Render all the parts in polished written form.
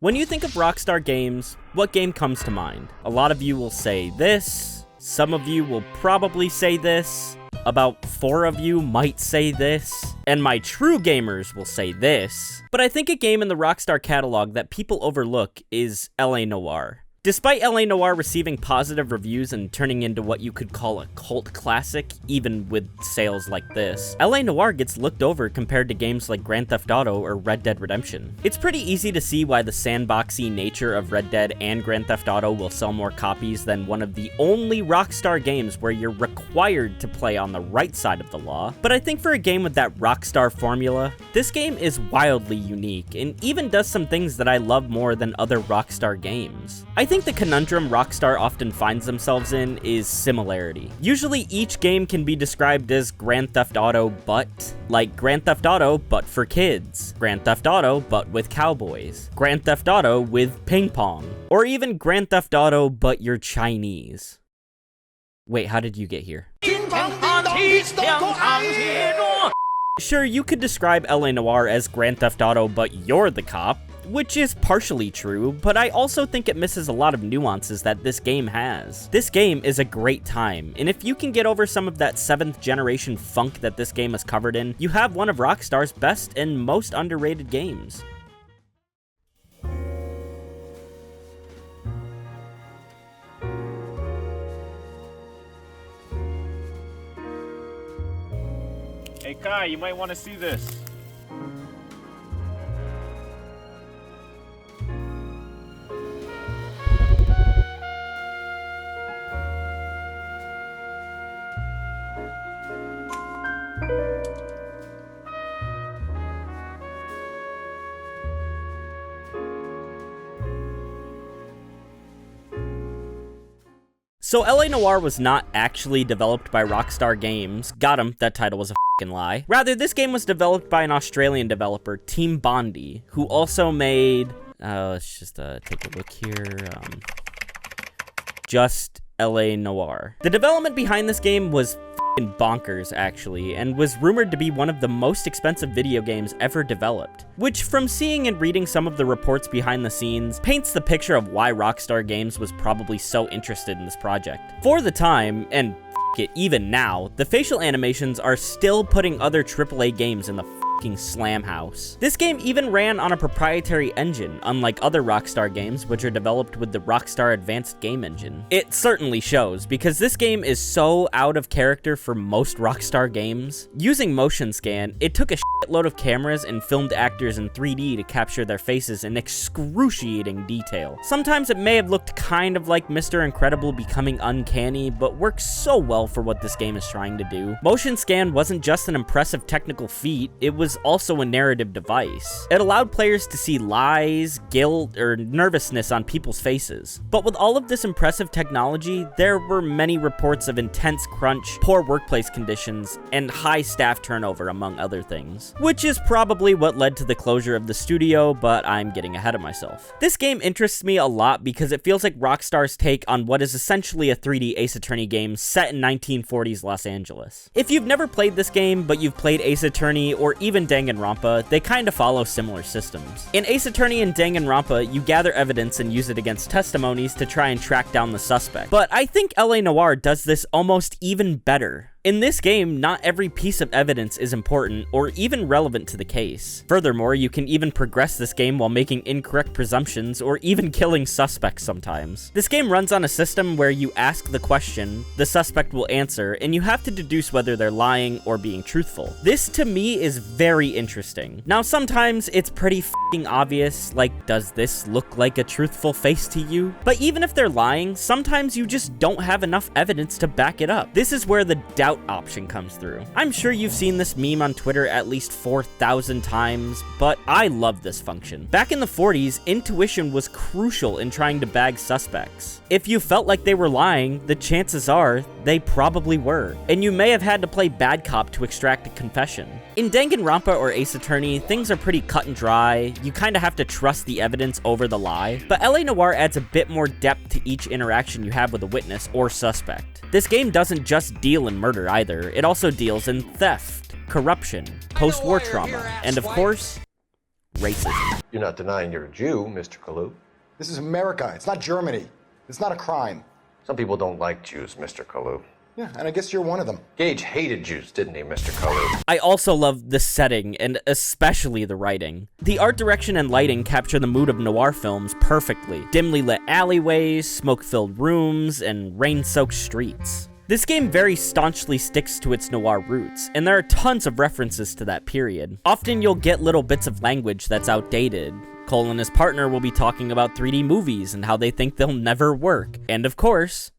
When you think of Rockstar games, what game comes to mind? A lot of you will say this, some of you will probably say this, about 4 of you might say this, and my true gamers will say this. But I think a game in the Rockstar catalog that people overlook is LA Noire. Despite LA Noire receiving positive reviews and turning into what you could call a cult classic, even with sales like this, LA Noire gets looked over compared to games like Grand Theft Auto or Red Dead Redemption. It's pretty easy to see why the sandboxy nature of Red Dead and Grand Theft Auto will sell more copies than one of the only Rockstar games where you're required to play on the right side of the law. But I think for a game with that Rockstar formula, this game is wildly unique and even does some things that I love more than other Rockstar games. I think the conundrum Rockstar often finds themselves in is similarity. Usually each game can be described as Grand Theft Auto but, like Grand Theft Auto but for kids, Grand Theft Auto but with cowboys, Grand Theft Auto with ping pong, or even Grand Theft Auto but you're Chinese. Wait, how did you get here? Sure, you could describe LA Noire as Grand Theft Auto but you're the cop, which is partially true, but I also think it misses a lot of nuances that this game has. This game is a great time, and if you can get over some of that 7th generation funk that this game is covered in, you have one of Rockstar's best and most underrated games. Hey Kai, you might want to see this. So LA Noire was not actually developed by Rockstar Games. Got him, that title was a f***ing lie. Rather, this game was developed by an Australian developer, Team Bondi, who also made... let's just take a look here. Just LA Noire. The development behind this game was f***ing bonkers, actually, and was rumored to be one of the most expensive video games ever developed. Which, from seeing and reading some of the reports behind the scenes, paints the picture of why Rockstar Games was probably so interested in this project. For the time, and f*** it, even now, the facial animations are still putting other AAA games in the f***ing slam house. This game even ran on a proprietary engine, unlike other Rockstar games, which are developed with the Rockstar Advanced Game Engine. It certainly shows, because this game is so out of character for most Rockstar games. Using motion scan, it took a shitload of cameras and filmed actors in 3D to capture their faces in excruciating detail. Sometimes it may have looked kind of like Mr. Incredible becoming uncanny, but works so well for what this game is trying to do. Motion scan wasn't just an impressive technical feat, it was also a narrative device. It allowed players to see lies, guilt, or nervousness on people's faces. But with all of this impressive technology, there were many reports of intense crunch, poor workplace conditions, and high staff turnover, among other things. Which is probably what led to the closure of the studio, but I'm getting ahead of myself. This game interests me a lot because it feels like Rockstar's take on what is essentially a 3D Ace Attorney game set in 1940s Los Angeles. If you've never played this game, but you've played Ace Attorney or even Danganronpa, they kinda follow similar systems. In Ace Attorney and Danganronpa, you gather evidence and use it against testimonies to try and track down the suspect. But I think LA Noire does this almost even better. In this game, not every piece of evidence is important or even relevant to the case. Furthermore, you can even progress this game while making incorrect presumptions or even killing suspects sometimes. This game runs on a system where you ask the question, the suspect will answer, and you have to deduce whether they're lying or being truthful. This, to me, is very interesting. Now, sometimes it's pretty f***ing obvious, like, does this look like a truthful face to you? But even if they're lying, sometimes you just don't have enough evidence to back it up. This is where the doubt option comes through. I'm sure you've seen this meme on Twitter at least 4,000 times, but I love this function. Back in the 40s, intuition was crucial in trying to bag suspects. If you felt like they were lying, the chances are they probably were, and you may have had to play bad cop to extract a confession. In Danganronpa or Ace Attorney, things are pretty cut and dry. You kind of have to trust the evidence over the lie, but LA Noire adds a bit more depth to each interaction you have with a witness or suspect. This game doesn't just deal in murder either, it also deals in theft, corruption, post-war trauma, and of course, racism. You're not denying you're a Jew, Mr. Kalu. This is America. It's not Germany. It's not a crime. Some people don't like Jews, Mr. Kalu. Yeah, and I guess you're one of them. Gage hated Jews, didn't he, Mr. Kalu? I also love the setting, and especially the writing. The art direction and lighting capture the mood of noir films perfectly. Dimly lit alleyways, smoke-filled rooms, and rain-soaked streets. This game very staunchly sticks to its noir roots, and there are tons of references to that period. Often you'll get little bits of language that's outdated. Cole and his partner will be talking about 3D movies and how they think they'll never work. And of course,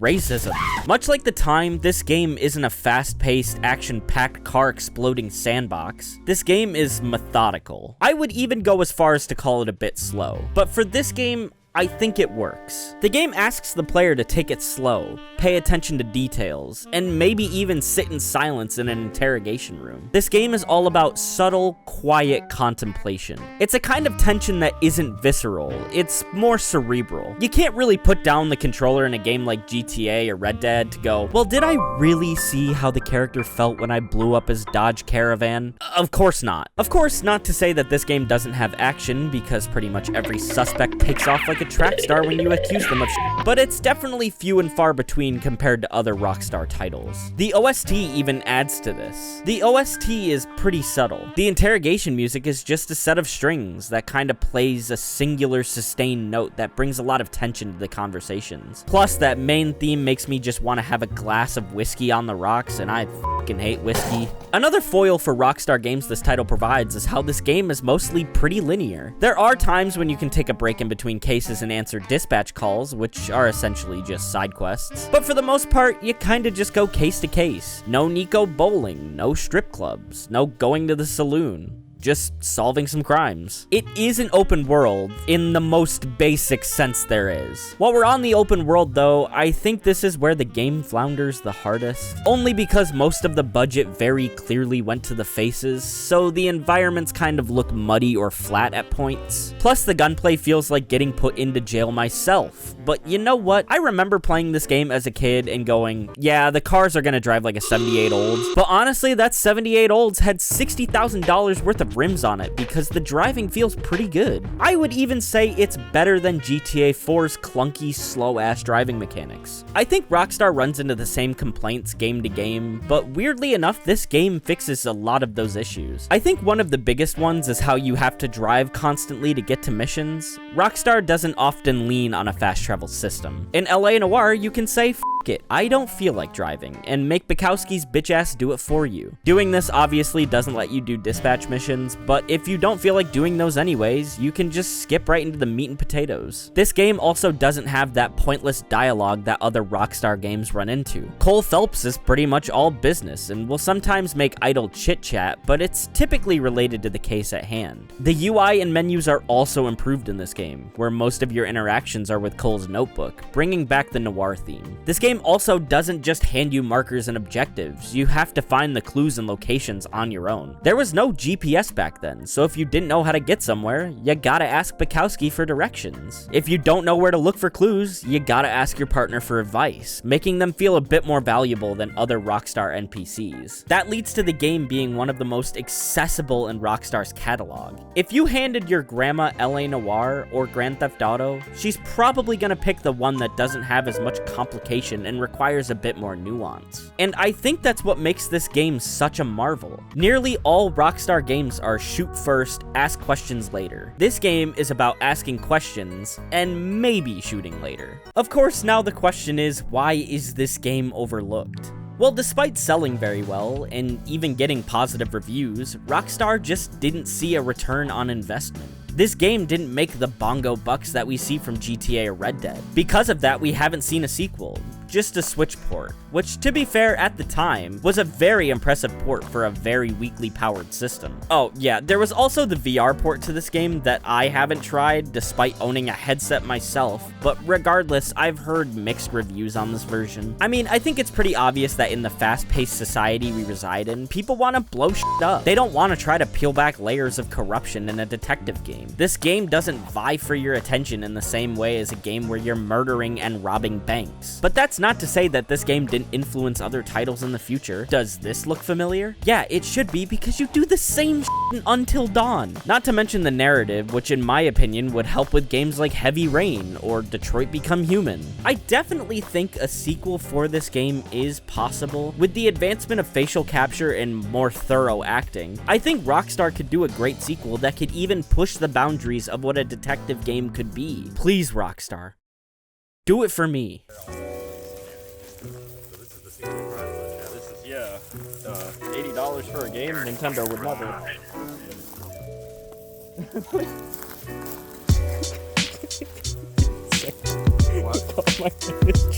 racism. Much like The Time, this game isn't a fast-paced, action-packed, car-exploding sandbox. This game is methodical. I would even go as far as to call it a bit slow. But for this game, I think it works. The game asks the player to take it slow, pay attention to details, and maybe even sit in silence in an interrogation room. This game is all about subtle, quiet contemplation. It's a kind of tension that isn't visceral, it's more cerebral. You can't really put down the controller in a game like GTA or Red Dead to go, well, did I really see how the character felt when I blew up his Dodge Caravan? Of course not. Of course, not to say that this game doesn't have action, because pretty much every suspect takes off like a track star when you accuse them of shit, but it's definitely few and far between compared to other Rockstar titles. The OST even adds to this. The OST is pretty subtle. The interrogation music is just a set of strings that kind of plays a singular sustained note that brings a lot of tension to the conversations. Plus, that main theme makes me just want to have a glass of whiskey on the rocks, and I fucking hate whiskey. Another foil for Rockstar games this title provides is how this game is mostly pretty linear. There are times when you can take a break in between cases and answer dispatch calls, which are essentially just side quests. But for the most part, you kinda just go case to case. No Nico bowling, no strip clubs, no going to the saloon. Just solving some crimes. It is an open world in the most basic sense there is. While we're on the open world though, I think this is where the game flounders the hardest. Only because most of the budget very clearly went to the faces, so the environments kind of look muddy or flat at points. Plus the gunplay feels like getting put into jail myself. But you know what? I remember playing this game as a kid and going, yeah, the cars are gonna drive like a 78 Olds. But honestly, that 78 Olds had $60,000 worth of rims on it because the driving feels pretty good. I would even say it's better than GTA 4's clunky, slow-ass driving mechanics. I think Rockstar runs into the same complaints game to game, but weirdly enough, this game fixes a lot of those issues. I think one of the biggest ones is how you have to drive constantly to get to missions. Rockstar doesn't often lean on a fast travel system. In LA Noire, you can say, F it, I don't feel like driving, and make Bukowski's bitch ass do it for you. Doing this obviously doesn't let you do dispatch missions, but if you don't feel like doing those anyways, you can just skip right into the meat and potatoes. This game also doesn't have that pointless dialogue that other Rockstar games run into. Cole Phelps is pretty much all business and will sometimes make idle chit-chat, but it's typically related to the case at hand. The UI and menus are also improved in this game, where most of your interactions are with Cole's notebook, bringing back the noir theme. This game also doesn't just hand you markers and objectives, you have to find the clues and locations on your own. There was no GPS back then, so if you didn't know how to get somewhere, you gotta ask Bukowski for directions. If you don't know where to look for clues, you gotta ask your partner for advice, making them feel a bit more valuable than other Rockstar NPCs. That leads to the game being one of the most accessible in Rockstar's catalog. If you handed your grandma LA Noire or Grand Theft Auto, she's probably gonna pick the one that doesn't have as much complication and requires a bit more nuance. And I think that's what makes this game such a marvel. Nearly all Rockstar games are shoot first, ask questions later. This game is about asking questions and maybe shooting later. Of course, now the question is, why is this game overlooked? Well, despite selling very well and even getting positive reviews, Rockstar just didn't see a return on investment. This game didn't make the bongo bucks that we see from GTA or Red Dead. Because of that, we haven't seen a sequel, just a Switch port, which, to be fair, at the time, was a very impressive port for a very weakly powered system. Oh yeah, there was also the VR port to this game that I haven't tried, despite owning a headset myself, but regardless, I've heard mixed reviews on this version. I mean, I think it's pretty obvious that in the fast-paced society we reside in, people want to blow shit up. They don't want to try to peel back layers of corruption in a detective game. This game doesn't vie for your attention in the same way as a game where you're murdering and robbing banks. But that That's not to say that this game didn't influence other titles in the future. Does this look familiar? Yeah, it should be, because you do the same shit in Until Dawn. Not to mention the narrative, which in my opinion would help with games like Heavy Rain or Detroit Become Human. I definitely think a sequel for this game is possible. With the advancement of facial capture and more thorough acting, I think Rockstar could do a great sequel that could even push the boundaries of what a detective game could be. Please, Rockstar. Do it for me. Yeah, $80 for a game Nintendo would never. What? Oh my goodness,